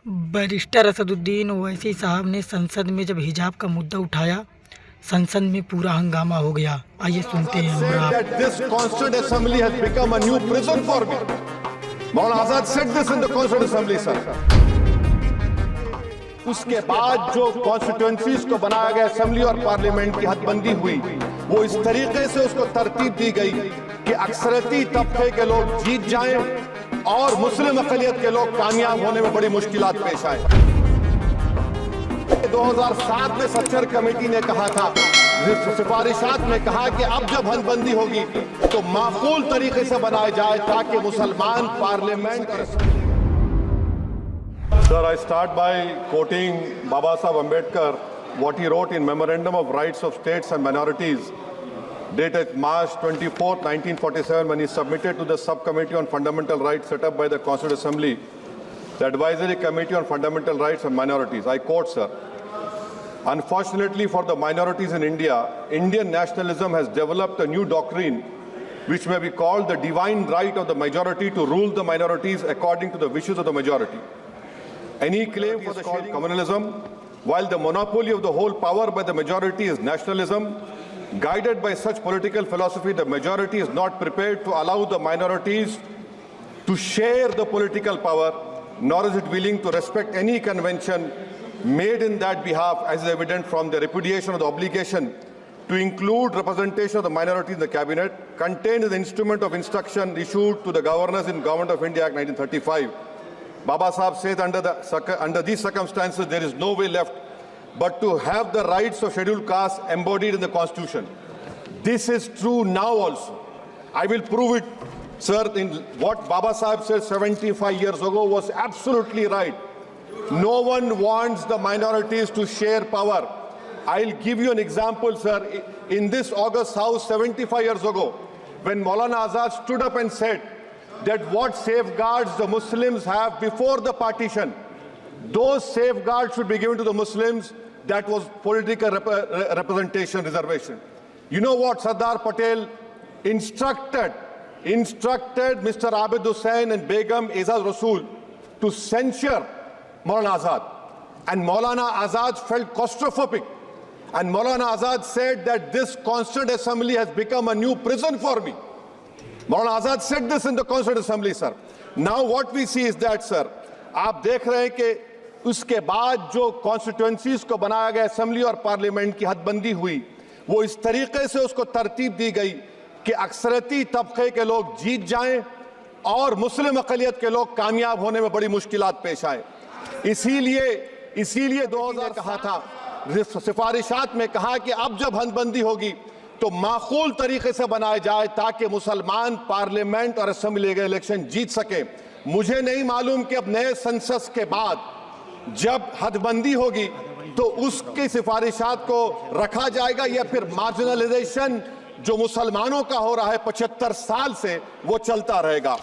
Barrister Asaduddin Owaisi साहब ने संसद में जब हिजाब का मुद्दा उठाया, संसद में पूरा हंगामा हो गया। आइए सुनते हैं। उसके बाद जो कॉन्स्टिट्यूएंसीज को बनाया गया असेंबली और पार्लियामेंट की हदबंदी हुई, वो इस तरीके से उसको तरतीब दी गई कि अक्सरती तबके के लोग जीत जाएं और मुस्लिम अक़लियत के लोग कामयाब होने में बड़ी मुश्किलात पेश आए। 2007 में सच्चर कमेटी ने कहा था, सिफारिशात में कहा कि अब जब हदबंदी होगी तो माकूल तरीके से बनाया जाए ताकि मुसलमान parliament. Sir, I start by quoting Baba Saheb Ambedkar, what he wrote in Memorandum of Rights of States and Minorities, dated March 24, 1947, when he submitted to the Subcommittee on Fundamental Rights set up by the Constituent Assembly, the Advisory Committee on Fundamental Rights and Minorities. I quote, sir, "Unfortunately for the minorities in India, Indian nationalism has developed a new doctrine which may be called the divine right of the majority to rule the minorities according to the wishes of the majority. Any claim for the called communalism, while the monopoly of the whole power by the majority is nationalism. Guided by such political philosophy, the majority is not prepared to allow the minorities to share the political power, nor is it willing to respect any convention made in that behalf, as is evident from the repudiation of the obligation to include representation of the minorities in the cabinet, contained in the instrument of instruction issued to the governors in Government of India Act 1935. Baba Sahib says under these circumstances, there is no way left but to have the rights of scheduled castes embodied in the Constitution." This is true now also. I will prove it, sir. In what Baba Sahib said 75 years ago was absolutely right. No one wants the minorities to share power. I'll give you an example, sir. In this August House 75 years ago, when Maulana Azad stood up and said that what safeguards the Muslims have before the partition, those safeguards should be given to the Muslims. That was political representation reservation. You know what Sardar Patel instructed Mr. Abid Hussain and Begum Aizaz Rasool to censure Maulana Azad. And Maulana Azad felt claustrophobic. And Maulana Azad said that this Constituent Assembly has become a new prison for me. Maulana Azad said this in the Constituent Assembly, sir. Now what we see is that, sir, आप देख रहे हैं कि उसके बाद जो constituencies को बनाया गया असेंबली और पार्लियामेंट की हदबंदी हुई, वो इस तरीके से उसको तरतीब दी गई कि अक्सरती तबके के लोग जीत जाएं और मुस्लिम अक़लियत के लोग कामयाब होने में बड़ी मुश्किलात पेश आए। इसीलिए 2000 कहा था, सिफारिशात में कहा कि अब जब हदबंदी होगी तो माकूल तरीके से बनाया जाए ताकि मुसलमान पार्लियामेंट और असेंबली इलेक्शन जीत सके। मुझे नहीं मालूम कि अब नए सेंसस के बाद जब हदबंदी होगी तो उसकी सिफारिशात को रखा जाएगा या फिर मार्जिनलाइजेशन जो मुसलमानों का हो रहा है 75 साल से, वो चलता रहेगा।